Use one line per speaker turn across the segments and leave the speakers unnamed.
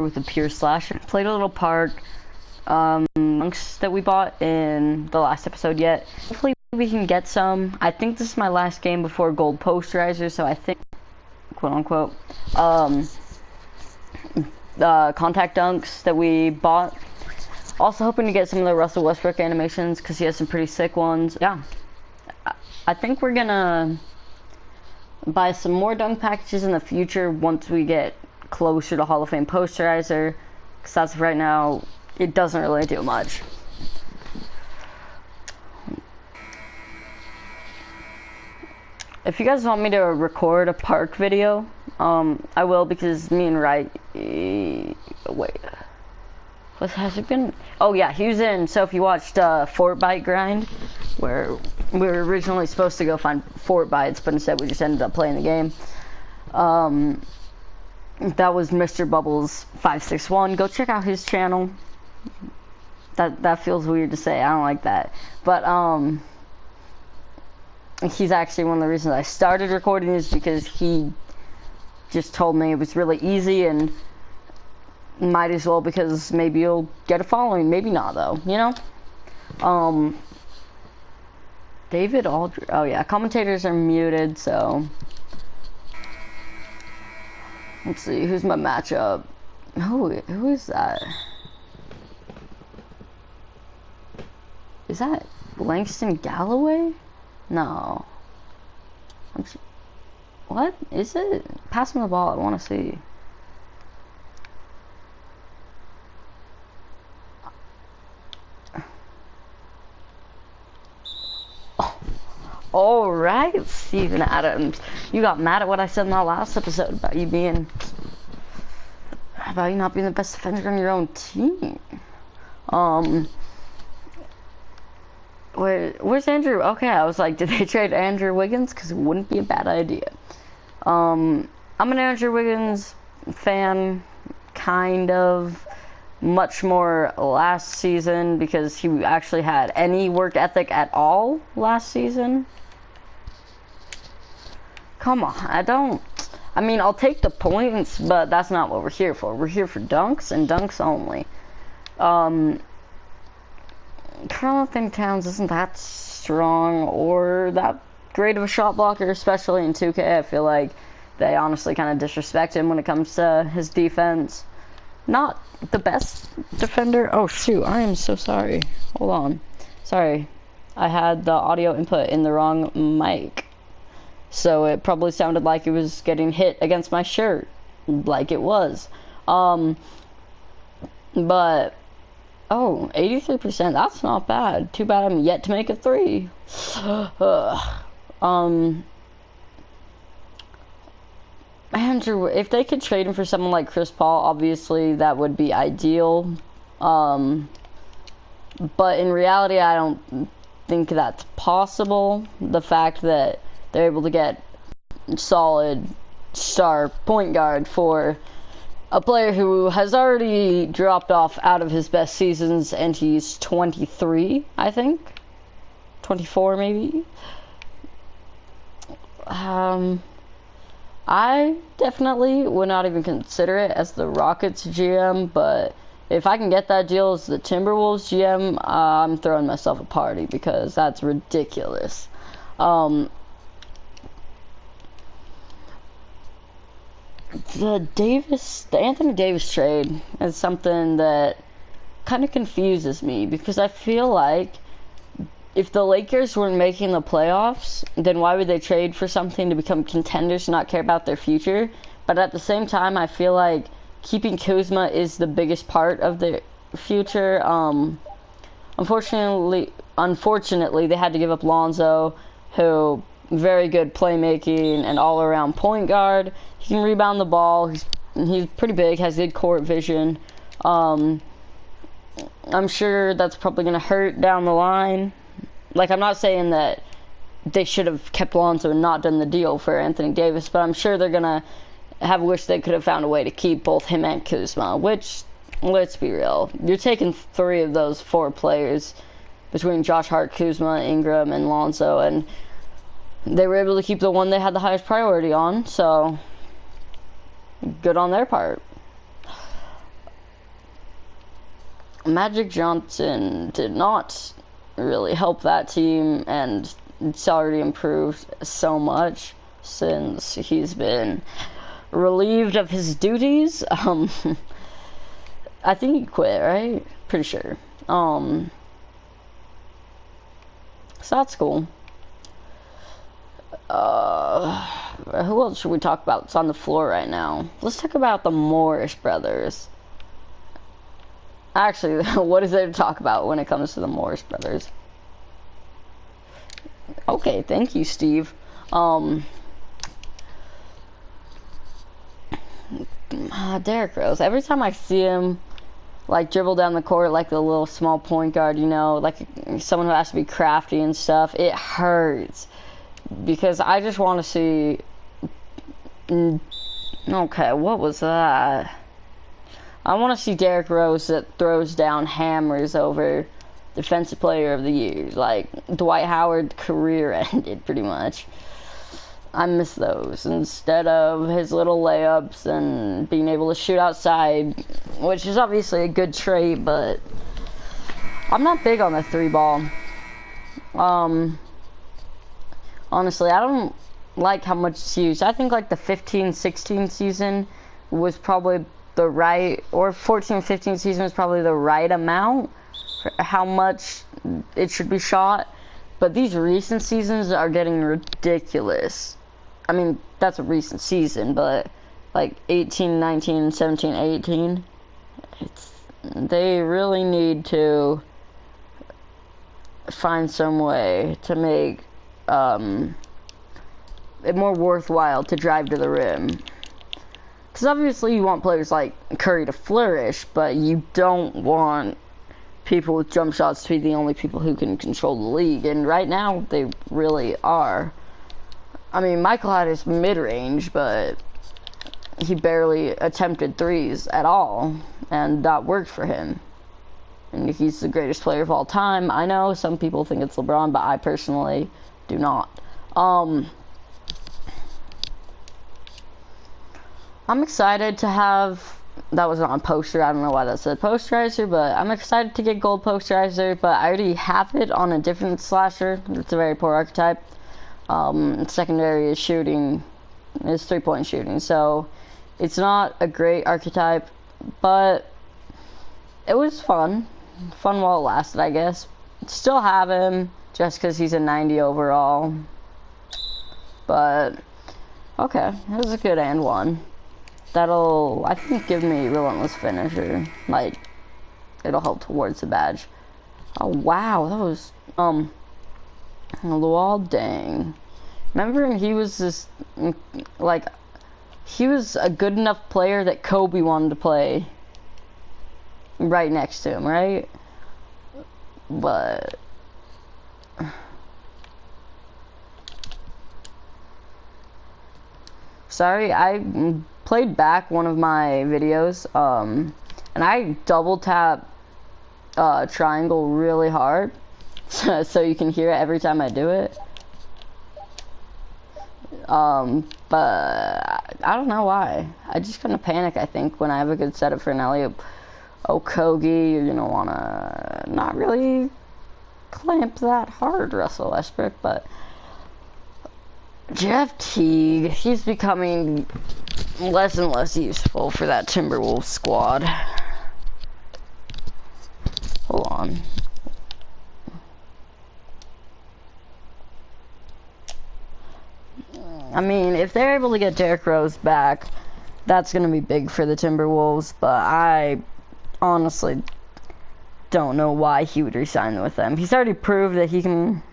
with the pure slash. Played a little part monks that we bought in the last episode yet. Hopefully we can get some. I think this is my last game before gold posterizer, so I think, quote unquote, contact dunks that we bought. Also hoping to get some of the Russell Westbrook animations because he has some pretty sick ones. Yeah, I think we're gonna buy some more dunk packages in the future once we get closer to Hall of Fame posterizer, because as of right now it doesn't really do much. If you guys want me to record a park video, I will, because me and Wright, wait, what has it been? Oh yeah, he was in, so if you watched Fort Bite Grind, where we were originally supposed to go find Fort Bites, but instead we just ended up playing the game. That was Mr. Bubbles 561. Go check out his channel. That feels weird to say. I don't like that. But he's actually one of the reasons I started recording, is because he just told me it was really easy, and might as well, because maybe you'll get a following, maybe not though, you know? David Aldridge, oh yeah, commentators are muted, so let's see, who's my matchup? Who is that? Is that Langston Galloway? No. What is it? Pass me the ball, I want to see. Alright, Steven Adams. You got mad at what I said in that last episode about you not being the best defender on your own team. Where's Andrew? Okay, I was like, did they trade Andrew Wiggins? Because it wouldn't be a bad idea. I'm an Andrew Wiggins fan, kind of. Much more last season, because he actually had any work ethic at all last season. Come on, I mean, I'll take the points, but that's not what we're here for. We're here for dunks, and dunks only. Carl-Anthony Towns isn't that strong or that great of a shot blocker, especially in 2K. I feel like they honestly kind of disrespect him when it comes to his defense. Not the best defender. Oh shoot, I am so sorry. Hold on. Sorry. I had the audio input in the wrong mic, so it probably sounded like it was getting hit against my shirt, like it was. But, oh, 83%, that's not bad. Too bad I'm yet to make a 3. Andrew, if they could trade him for someone like Chris Paul, obviously that would be ideal. But in reality, I don't think that's possible. The fact that they're able to get solid star point guard for a player who has already dropped off out of his best seasons, and he's 23, I think. 24, maybe. I definitely would not even consider it as the Rockets GM, but if I can get that deal as the Timberwolves GM, I'm throwing myself a party, because that's ridiculous. The Anthony Davis trade is something that kind of confuses me, because I feel like if the Lakers weren't making the playoffs, then why would they trade for something to become contenders and not care about their future? But at the same time, I feel like keeping Kuzma is the biggest part of their future. Unfortunately, they had to give up Lonzo, who very good playmaking and all-around point guard. He can rebound the ball. He's pretty big, has good court vision. I'm sure that's probably going to hurt down the line. Like, I'm not saying that they should have kept Lonzo and not done the deal for Anthony Davis, but I'm sure they're going to have wished they could have found a way to keep both him and Kuzma, which, let's be real, you're taking 3 of those 4 players between Josh Hart, Kuzma, Ingram, and Lonzo, and they were able to keep the one they had the highest priority on, so good on their part. Magic Johnson did not really help that team, and it's already improved so much since he's been relieved of his duties. I think he quit, right? Pretty sure. So that's cool. Who else should we talk about? It's on the floor right now. Let's talk about the Morris brothers. Actually, what is there to talk about when it comes to the Morris brothers? Okay, thank you, Steve. Derrick Rose. Every time I see him, like, dribble down the court like the little small point guard, you know, like someone who has to be crafty and stuff, it hurts. Because I just want to see... Okay, what was that? I want to see Derrick Rose that throws down hammers over Defensive Player of the Year. Like, Dwight Howard's career ended, pretty much. I miss those. Instead of his little layups and being able to shoot outside, which is obviously a good trait, but I'm not big on the 3-ball. Honestly, I don't like how much it's used. I think like the 15-16 season was probably the right, or 14-15 season was probably the right amount for how much it should be shot. But these recent seasons are getting ridiculous. I mean, that's a recent season, but like 18, 19, 17, 18, they really need to find some way to make it more worthwhile to drive to the rim. Because obviously you want players like Curry to flourish, but you don't want people with jump shots to be the only people who can control the league. And right now, they really are. I mean, Michael had his mid-range, but he barely attempted threes at all, and that worked for him. And he's the greatest player of all time. I know some people think it's LeBron, but I personally do not. I'm excited to have, that was on poster, I don't know why that said posterizer, but I'm excited to get gold posterizer, but I already have it on a different slasher. It's a very poor archetype. Secondary is shooting, is 3-point shooting, so it's not a great archetype, but it was fun while it lasted, I guess. Still have him, just because he's a 90 overall, but okay, that was a good and one. That'll, I think, give me Relentless Finisher. Like, it'll help towards the badge. Oh, wow, that was, Luol Deng. Remember, he was this, like, he was a good enough player that Kobe wanted to play right next to him, right? But... Sorry, I played back one of my videos, and I double tap triangle really hard, so you can hear it every time I do it. But I don't know why. I just kind of panic, I think, when I have a good setup for an alley-oop. Okogie, you're gonna wanna not really clamp that hard, Russell Westbrook, but Jeff Teague, he's becoming less and less useful for that Timberwolves squad. Hold on. I mean, if they're able to get Derrick Rose back, that's going to be big for the Timberwolves, but I honestly don't know why he would resign with them. He's already proved that he can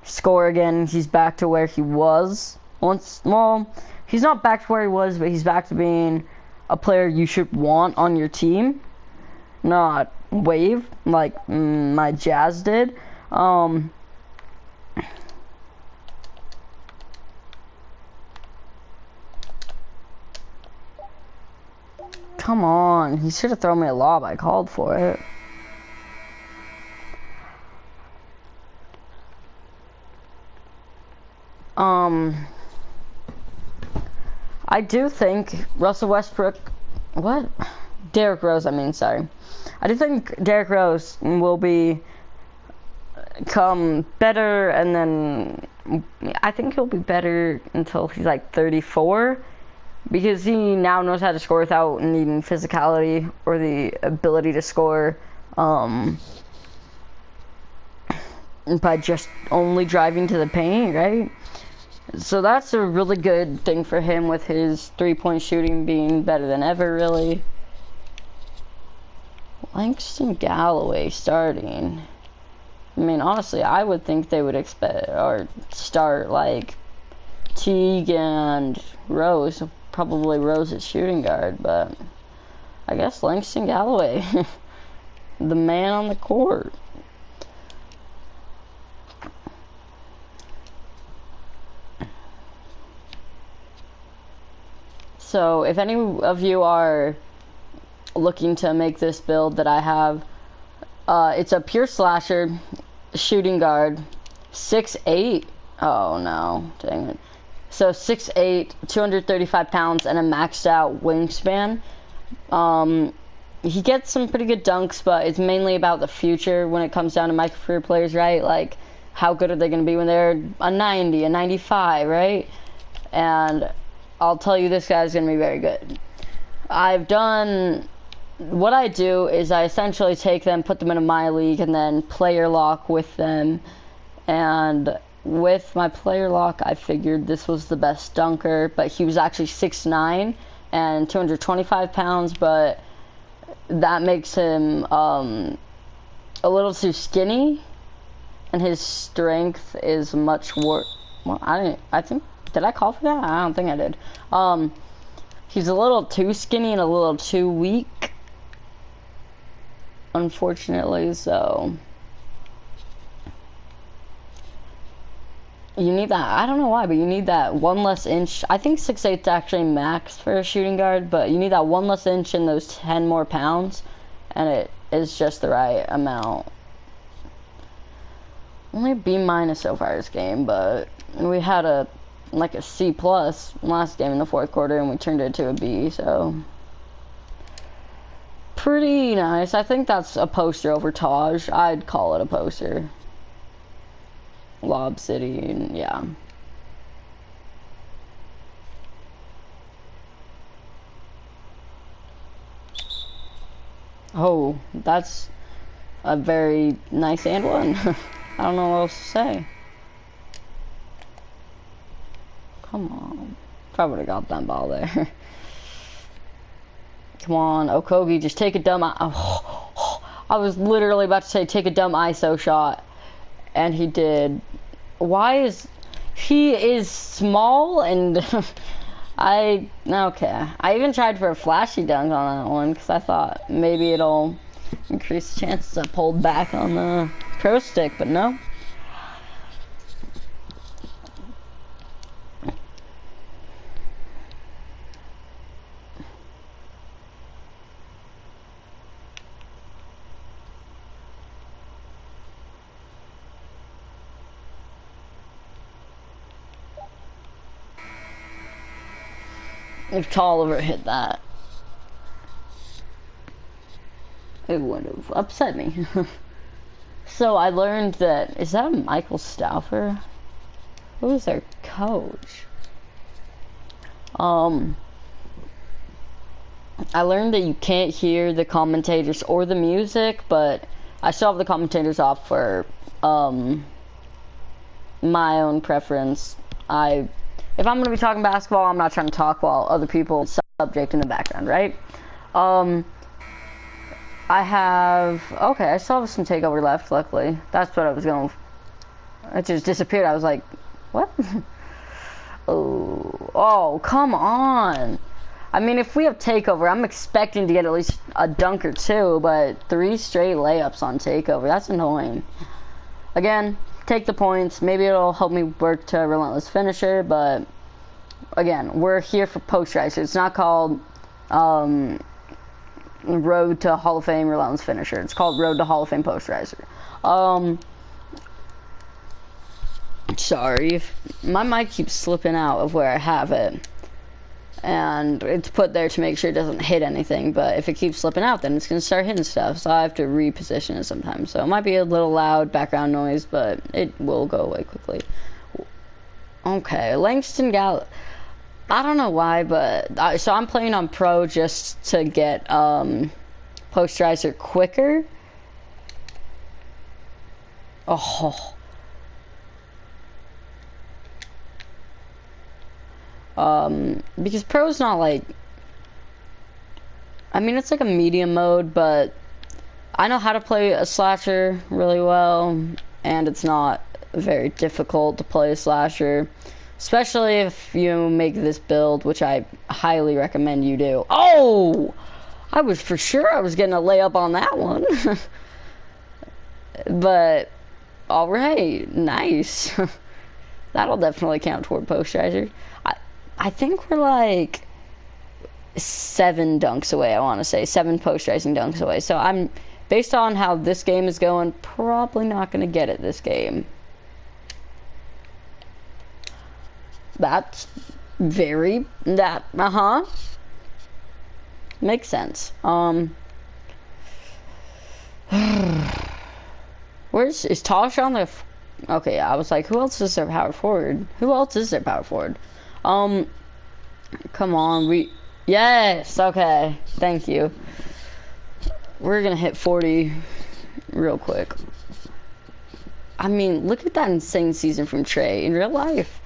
score again. He's back to where he was once. Well, he's not back to where he was, but he's back to being a player you should want on your team, not wave like my Jazz did. Come on, he should have thrown me a lob. I called for it. I do think Russell Westbrook, what? Derrick Rose, I mean, sorry. I do think Derrick Rose will become better, and then I think he'll be better until he's like 34, because he now knows how to score without needing physicality or the ability to score by just only driving to the paint, right? So that's a really good thing for him, with his three-point shooting being better than ever, really. Langston Galloway starting. I mean, honestly, I would think they would expect or start like Teague and Rose. Probably Rose at shooting guard, but I guess Langston Galloway, the man on the court. So if any of you are looking to make this build that I have, it's a pure slasher, shooting guard, 6'8". Oh no, dang it. So 6'8", 235 pounds, and a maxed out wingspan. He gets some pretty good dunks, but it's mainly about the future when it comes down to my career players, right? Like, how good are they going to be when they're a 90, a 95, right? And I'll tell you, this guy's going to be very good. What I do is I essentially take them, put them in my league, and then player lock with them. And with my player lock, I figured this was the best dunker, but he was actually 6'9" and 225 pounds, but that makes him a little too skinny, and his strength is much worse. Well, did I call for that? I don't think I did. He's a little too skinny and a little too weak, unfortunately, so you need that. I don't know why, but you need that one less inch. I think 6'8" is actually max for a shooting guard, but you need that one less inch and those 10 more pounds, and it is just the right amount. Only a B- so far this game, but we had a C+ last game in the fourth quarter, and we turned it to a B, so pretty nice. I think that's a poster over Taj. I'd call it a poster. Lob City, and yeah. Oh, that's a very nice and one. I don't know what else to say. Come on. Probably would have got that ball there. Come on, Okogie, just take a dumb... I was literally about to say take a dumb ISO shot, and he did. He is small, and okay. I even tried for a flashy dunk on that one, because I thought maybe it'll increase the chances I pulled back on the pro stick, but no. If Tolliver hit that, it would have upset me. So I learned that, is that a Michael Stauffer? Who is their coach? I learned that you can't hear the commentators or the music, but I still have the commentators off for my own preference. If I'm going to be talking basketball, I'm not trying to talk while other people subject in the background, right? I still have some takeover left, luckily. That's what I was going. It just disappeared. I was like, what? Oh, come on. I mean, if we have takeover, I'm expecting to get at least a dunk or two, but 3 straight layups on takeover, that's annoying. Again, take the points. Maybe it'll help me work to relentless finisher, but again, we're here for posterizer. It's not called Road to Hall of Fame relentless finisher. It's called Road to Hall of Fame posterizer. Sorry if my mic keeps slipping out of where I have it. and it's put there to make sure it doesn't hit anything, but if it keeps slipping out, then it's going to start hitting stuff, so I have to reposition it sometimes. So it might be a little loud background noise, but it will go away quickly. Okay, Langston Gall. I don't know why, but so I'm playing on Pro just to get posterizer quicker. Oh. Because Pro's not like, I mean, it's like a medium mode, but I know how to play a slasher really well, and it's not very difficult to play a slasher, especially if you make this build, which I highly recommend you do. Oh! I was for sure I was getting a layup on that one. But, alright, nice. That'll definitely count toward posterizer. I think we're like 7 dunks away, I want to say. 7 posterizing dunks away. So I'm, based on how this game is going, probably not going to get it this game. That's very, makes sense. Is Tosh on the, okay, I was like, who else is their power forward? Who else is their power forward? Come on, yes, okay, thank you. We're gonna hit 40 real quick. I mean, look at that insane season from Trey. In real life,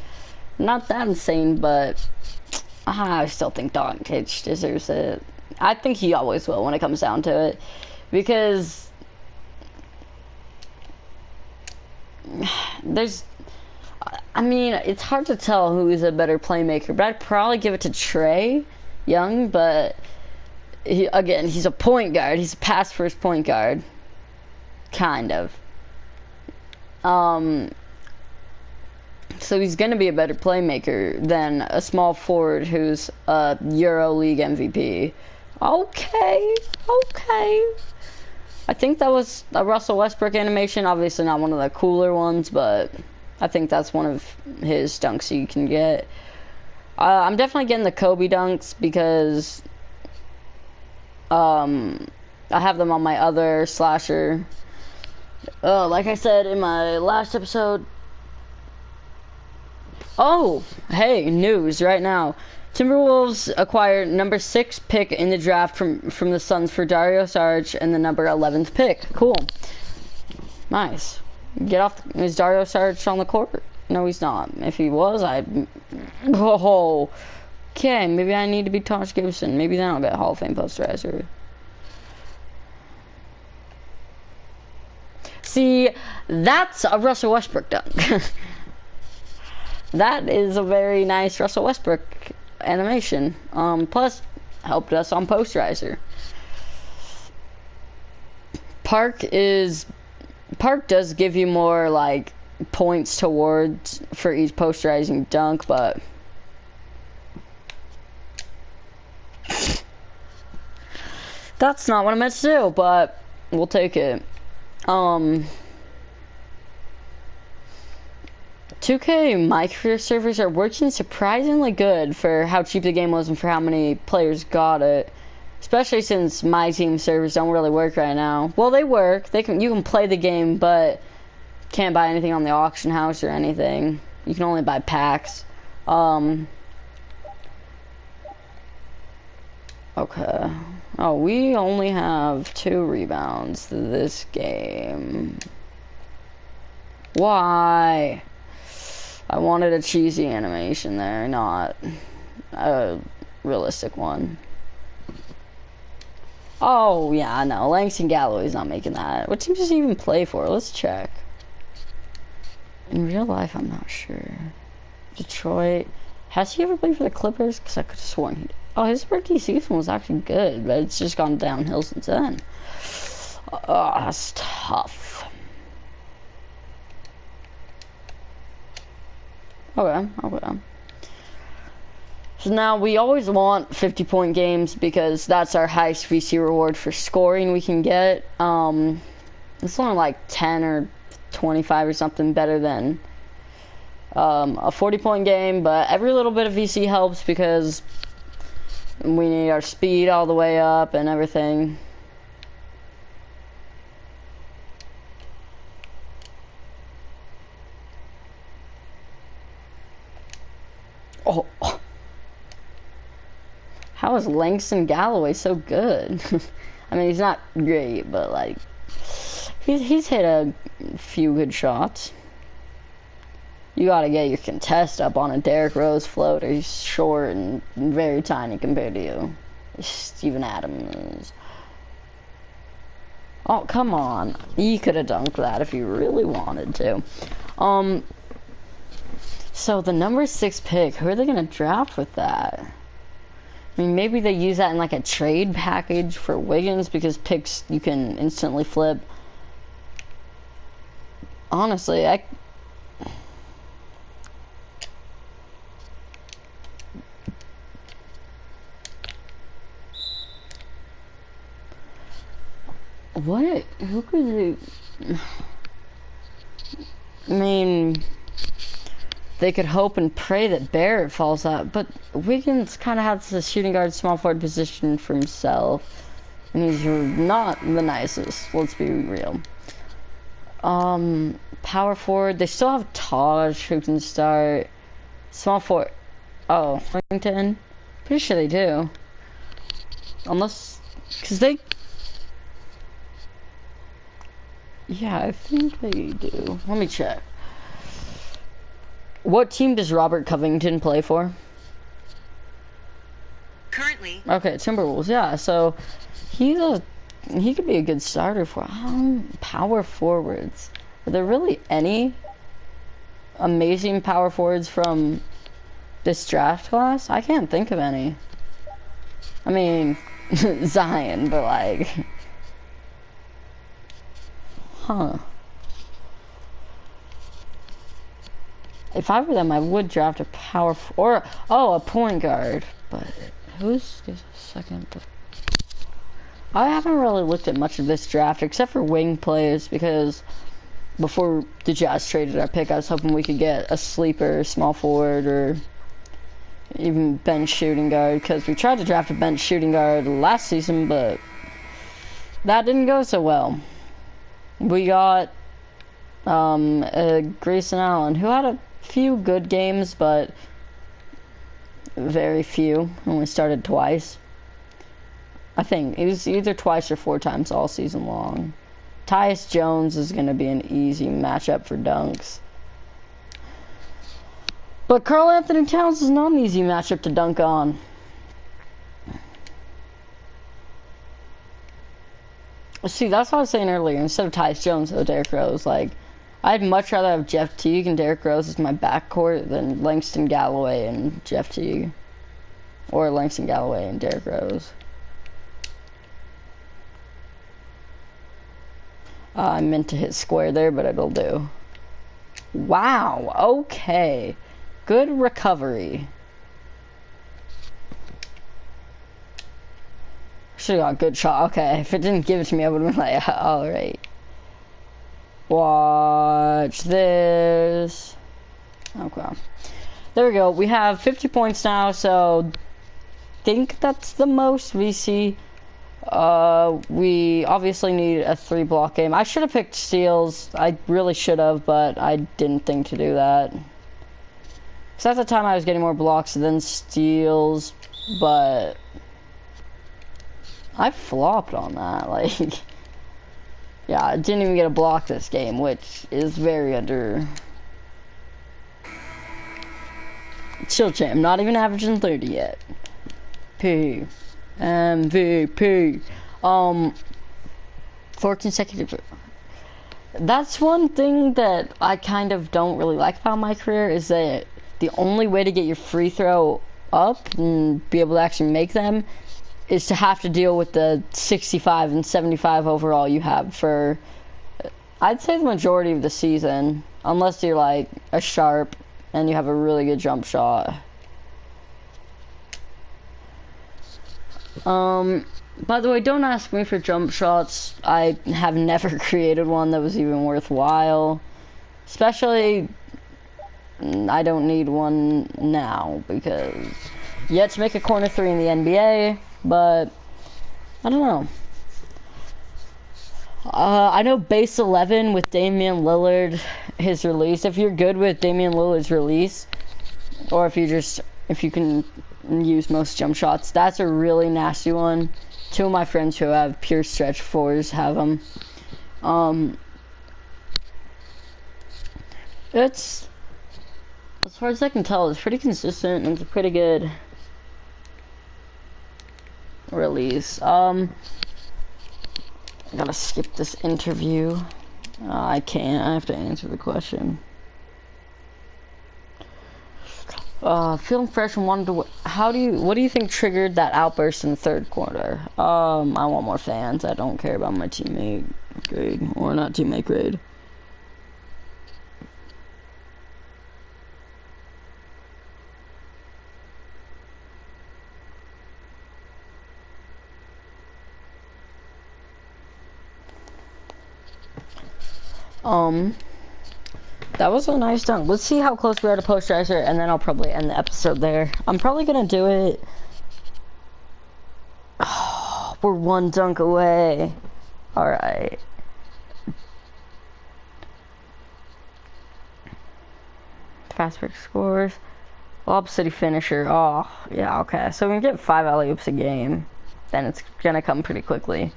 not that insane, but I still think Doncic deserves it. I think he always will when it comes down to it, because I mean, it's hard to tell who is a better playmaker, but I'd probably give it to Trey Young, but again, he's a point guard. He's a pass-first point guard. Kind of. So he's going to be a better playmaker than a small forward who's a EuroLeague MVP. Okay. I think that was a Russell Westbrook animation. Obviously not one of the cooler ones, but I think that's one of his dunks you can get. I'm definitely getting the Kobe dunks because I have them on my other slasher. Like I said in my last episode. Oh, hey, news right now. Timberwolves acquired number 6 pick in the draft from the Suns for Dario Saric and the number 11th pick. Cool. Nice. Get off. Is Dario Saric on the court? No, he's not. If he was, oh. Okay, maybe I need to be Taj Gibson. Maybe then I'll get Hall of Fame posterizer. See, that's a Russell Westbrook dunk. That is a very nice Russell Westbrook animation. Plus, helped us on posterizer. Park does give you more like points towards for each posterizing dunk, but that's not what I meant to do, but we'll take it. 2K micro servers are working surprisingly good for how cheap the game was and for how many players got it. Especially since my team servers don't really work right now. Well, they work. You can play the game, but can't buy anything on the auction house or anything. You can only buy packs. Okay. Oh, we only have 2 rebounds this game. Why? I wanted a cheesy animation there, not a realistic one. Oh, yeah, no. Langston Galloway's not making that. What team does he even play for? Let's check. In real life, I'm not sure. Detroit. Has he ever played for the Clippers? Because I could have sworn he did. Oh, his rookie season was actually good, but it's just gone downhill since then. Oh, that's tough. Okay. So now we always want 50-point games because that's our highest VC reward for scoring we can get. It's only like 10 or 25 or something better than a 40-point game, but every little bit of VC helps because We need our speed all the way up and everything. Oh. How is Langston Galloway so good? I mean, he's not great, but like, he's hit a few good shots. You gotta get your contest up on a Derrick Rose floater. He's short and very tiny compared to you. Steven Adams. Oh, come on. You could have dunked that if you really wanted to. So the number 6 pick, who are they gonna draft with that? I mean, maybe they use that in like a trade package for Wiggins because picks you can instantly flip. Honestly, what? Who could they? I mean, they could hope and pray that Barrett falls out, but Wiggins kind of has the shooting guard small forward position for himself, and he's not the nicest, let's be real. Power forward, they still have Taj who can start. Small forward, oh, Washington? Pretty sure they do. Unless, because they, yeah, I think they do. Let me check. What team does Robert Covington play for?
Currently.
Okay, Timberwolves, yeah, so he could be a good starter for power forwards. Are there really any amazing power forwards from this draft class? I can't think of any. I mean, Zion, but like, huh. If I were them, I would draft a power or a point guard. But who's second? I haven't really looked at much of this draft except for wing plays because before the Jazz traded our pick, I was hoping we could get a sleeper, small forward, or even bench shooting guard. Because we tried to draft a bench shooting guard last season, but that didn't go so well. We got Grayson Allen, who had a few good games, but very few. Only started twice. I think it was either twice or 4 times all season long. Tyus Jones is going to be an easy matchup for dunks. But Karl Anthony Towns is not an easy matchup to dunk on. See, that's what I was saying earlier. Instead of Tyus Jones, though, Derrick Rose, like, I'd much rather have Jeff Teague and Derrick Rose as my backcourt than Langston Galloway and Jeff Teague. Or Langston Galloway and Derrick Rose. I meant to hit square there, but it'll do. Wow, okay. Good recovery. Should've got a good shot. Okay, if it didn't give it to me, I would've been like, alright. Watch this. Okay. There we go. We have 50 points now, so think that's the most we see. We obviously need a 3-block game. I should have picked steals. I really should have, but I didn't think to do that. Because at the time I was getting more blocks than steals, but I flopped on that. Like, yeah, I didn't even get a block this game, which is very under. Chill champ, not even averaging 30 yet. P. MVP. 4 consecutive. That's one thing that I kind of don't really like about my career, is that the only way to get your free throw up and be able to actually make them is to have to deal with the 65 and 75 overall you have for, I'd say, the majority of the season, unless you're like a sharp and you have a really good jump shot. By the way, don't ask me for jump shots. I have never created one that was even worthwhile. Especially, I don't need one now because yet to make a corner three in the NBA, but I don't know. I know base 11 with Damian Lillard, his release. If you're good with Damian Lillard's release, or if you can use most jump shots, that's a really nasty one. Two of my friends who have pure stretch fours have them. It's, as far as I can tell, it's pretty consistent and it's a pretty good release. I gotta skip this interview. I can't. I have to answer the question. Feeling fresh and wanted to. What do you think triggered that outburst in the third quarter? I want more fans. I don't care about my teammate grade or not teammate grade. That was a nice dunk. Let's see how close we are to posterizer, and then I'll probably end the episode there. I'm probably gonna do it. Oh, we're one dunk away. All right. Fast break scores. Lob City finisher. Oh, yeah, okay. So we can get 5 alley-oops a game. Then it's gonna come pretty quickly.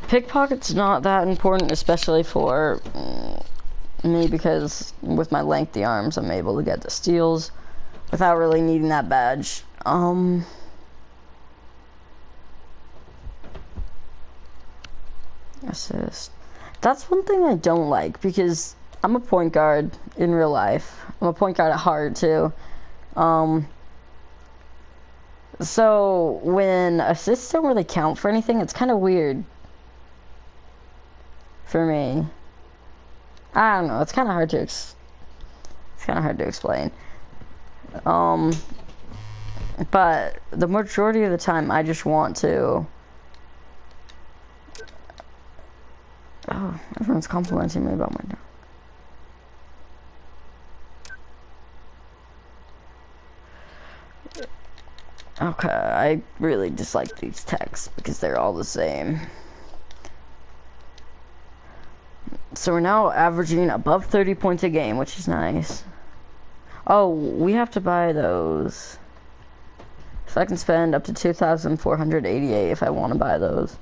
Pickpocket's not that important, especially for me, because with my lengthy arms, I'm able to get the steals without really needing that badge. Assist. That's one thing I don't like, because I'm a point guard in real life. I'm a point guard at heart, too. So when assists don't really count for anything, it's kind of weird for me. I don't know. It's kind of hard to explain. But the majority of the time, I just want to. Oh, everyone's complimenting me about my dunk. Okay, I really dislike these texts because they're all the same. So we're now averaging above 30 points a game, which is nice. Oh, we have to buy those. So I can spend up to 2,488 if I want to buy those.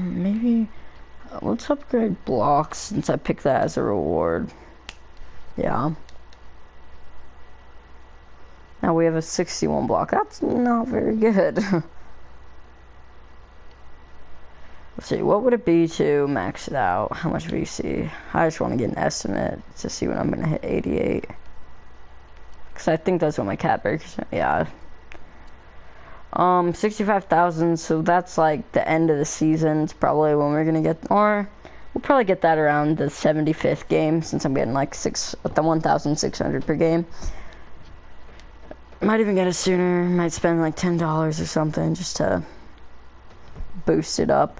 Maybe let's upgrade blocks since I picked that as a reward. Yeah. Now we have a 61 block. That's not very good. Let's see, what would it be to max it out? How much VC? I just want to get an estimate to see when I'm going to hit 88. Because I think that's what my cap breaks. Yeah. 65,000, so that's like the end of the season. It's probably when we're going to get, or we'll probably get that around the 75th game, since I'm getting like 1,600 per game. Might even get it sooner. Might spend like $10 or something just to boost it up.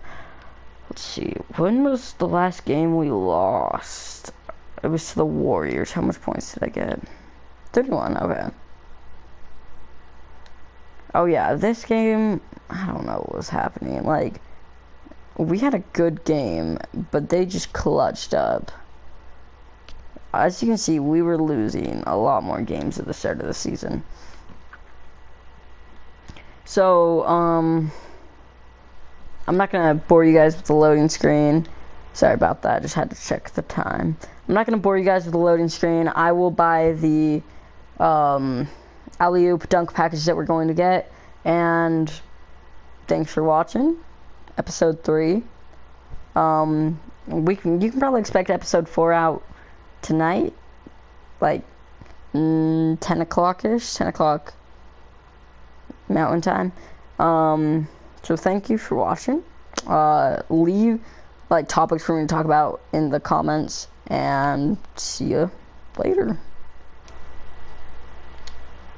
Let's see. When was the last game we lost? It was to the Warriors. How much points did I get? 31. Okay. Oh yeah, this game, I don't know what was happening. Like, we had a good game, but they just clutched up. As you can see, we were losing a lot more games at the start of the season. So, I'm not gonna bore you guys with the loading screen. Sorry about that, just had to check the time. I'm not gonna bore you guys with the loading screen. I will buy the, alley-oop dunk package that we're going to get, and thanks for watching episode 3. You can probably expect episode 4 out tonight, like 10 o'clock-ish, 10 o'clock mountain time. So thank you for watching. Leave like topics for me to talk about in the comments, and see you later.